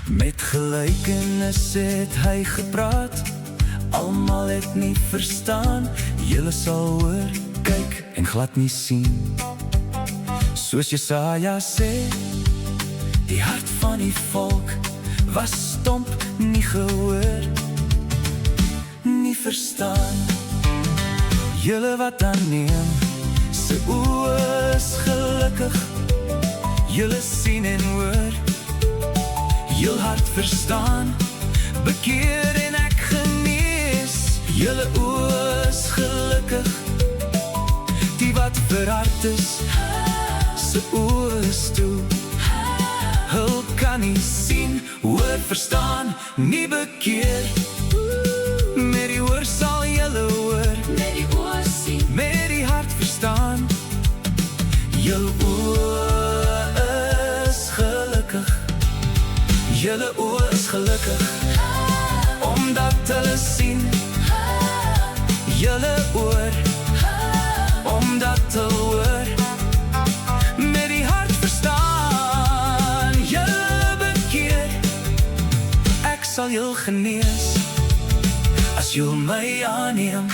Met gelykenis het hy gepraat, almal het nie verstaan. Julle sal hoor, kyk en glad nie sien. Soos Jesaja sê, die hart van die volk was stomp, nie gehoor, nie verstaan. Julle wat aanneem, se oë is gelukkig. Julle sien en hoor, jul hart verstaan, bekeer en ek genees. Julle oë is gelukkig, die wat verhard is, se oë is toe. Hul kan nie sien, hoor verstaan, nie bekeer. Met die oor sal julle hoor, met die oor sien, met die hart verstaan. Julle oë is gelukkig, julle oë is gelukkig, omdat hulle sien. Julle oor, omdat hulle hoor, met die hart verstaan. Julle bekeer, ek sal jul genees, as jul my aanneem.